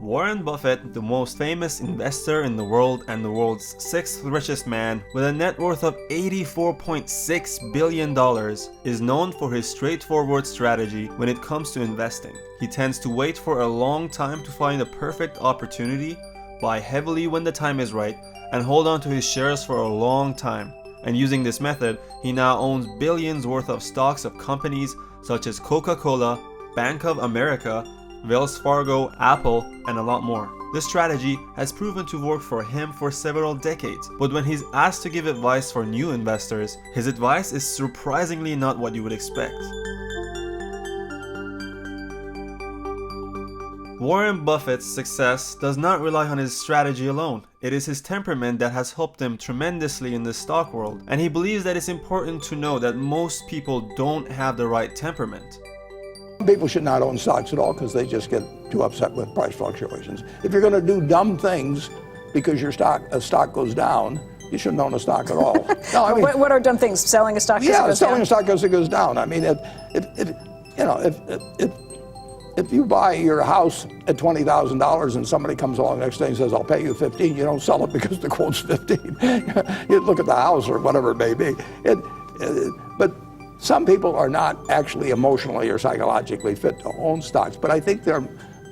Warren Buffett, the most famous investor in the world and the world's sixth richest man with a net worth of $84.6 billion, is known for his straightforward strategy when it comes to investing. He tends to wait for a long time to find the perfect opportunity, buy heavily when the time is right, and hold on to his shares for a long time. And using this method, he now owns billions worth of stocks of companies such as Coca Cola, Bank of America, Wells Fargo, Apple, and a lot more. This strategy has proven to work for him for several decades, but when he's asked to give advice for new investors, his advice is surprisingly not what you would expect. Warren Buffett's success does not rely on his strategy alone. It is his temperament that has helped him tremendously in the stock world, and he believes that it's important to know that most people don't have the right temperament. People should not own stocks at all because they just get too upset with price fluctuations. If you're going to do dumb things because a stock goes down, you shouldn't own a stock at all. No, I mean, what are dumb things? Selling a stock? Yeah, selling a stock because it goes down. I mean, if you buy your house at $20,000 and somebody comes along the next day and says, "I'll pay you 15," you don't sell it because the quote's 15. You look at the house or whatever it may be. But some people are not actually emotionally or psychologically fit to own stocks, but I think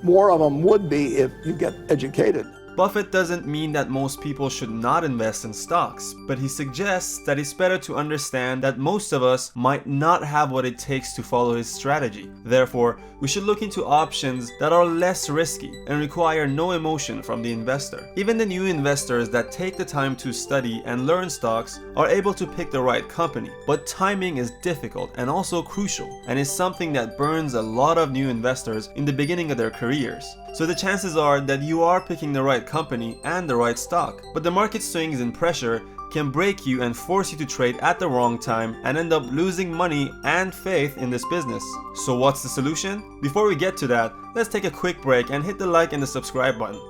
more of them would be if you get educated. Buffett doesn't mean that most people should not invest in stocks, but he suggests that it's better to understand that most of us might not have what it takes to follow his strategy. Therefore, we should look into options that are less risky and require no emotion from the investor. Even the new investors that take the time to study and learn stocks are able to pick the right company, but timing is difficult and also crucial, and is something that burns a lot of new investors in the beginning of their careers. So the chances are that you are picking the right company and the right stock, but the market swings and pressure can break you and force you to trade at the wrong time and end up losing money and faith in this business. So what's the solution? Before we get to that, let's take a quick break and hit the like and the subscribe button.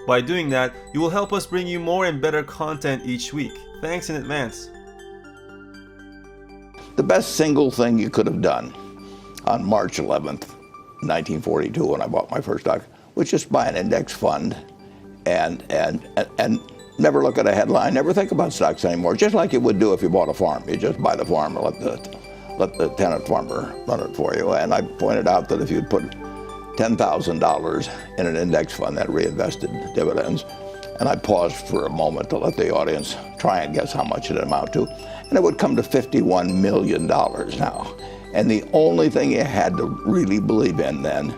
By doing that, you will help us bring you more and better content each week. Thanks in advance. The best single thing you could have done on March 11th, 1942, when I bought my first stock, was just buy an index fund and never look at a headline, never think about stocks anymore, just like you would do if you bought a farm. You just buy the farm and let the tenant farmer run it for you. And I pointed out that if you'd put $10,000 in an index fund that reinvested dividends, and I paused for a moment to let the audience try and guess how much it'd amount to, and it would come to $51 million now. And the only thing you had to really believe in then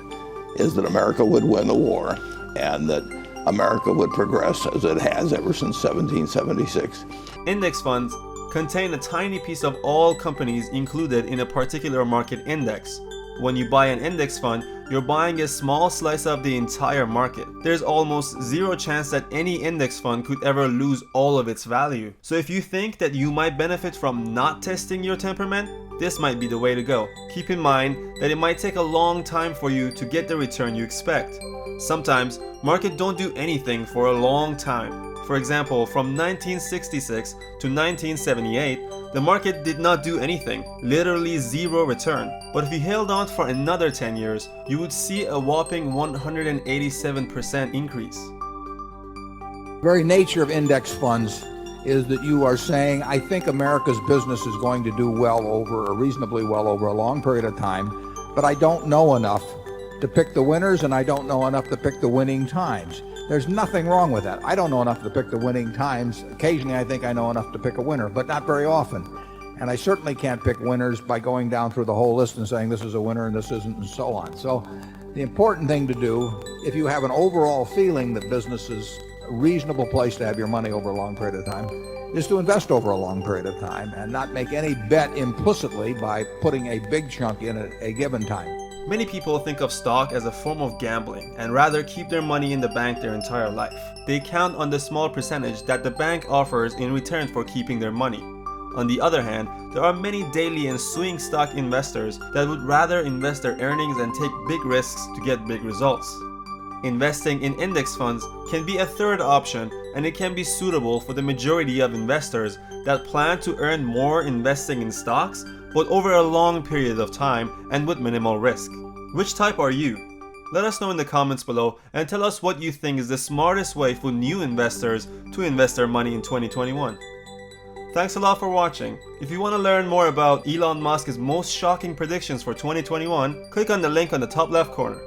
is that America would win the war and that America would progress as it has ever since 1776. Index funds contain a tiny piece of all companies included in a particular market index. When you buy an index fund, you're buying a small slice of the entire market. There's almost zero chance that any index fund could ever lose all of its value. So if you think that you might benefit from not testing your temperament, this might be the way to go. Keep in mind that it might take a long time for you to get the return you expect. Sometimes, markets don't do anything for a long time. For example, from 1966 to 1978, the market did not do anything, literally zero return. But if you held on for another 10 years, you would see a whopping 187% increase. The very nature of index funds is that you are saying, I think America's business is going to do reasonably well over a long period of time, but I don't know enough to pick the winners and I don't know enough to pick the winning times. There's nothing wrong with that. I don't know enough to pick the winning times. Occasionally I think I know enough to pick a winner, but not very often. And I certainly can't pick winners by going down through the whole list and saying this is a winner and this isn't, and so on. So the important thing to do, if you have an overall feeling that business is a reasonable place to have your money over a long period of time, is to invest over a long period of time and not make any bet implicitly by putting a big chunk in at a given time. Many people think of stock as a form of gambling and rather keep their money in the bank their entire life. They count on the small percentage that the bank offers in return for keeping their money. On the other hand, there are many daily and swing stock investors that would rather invest their earnings and take big risks to get big results. Investing in index funds can be a third option, and it can be suitable for the majority of investors that plan to earn more investing in stocks, but over a long period of time and with minimal risk. Which type are you? Let us know in the comments below and tell us what you think is the smartest way for new investors to invest their money in 2021. Thanks a lot for watching. If you want to learn more about Elon Musk's most shocking predictions for 2021, click on the link on the top left corner.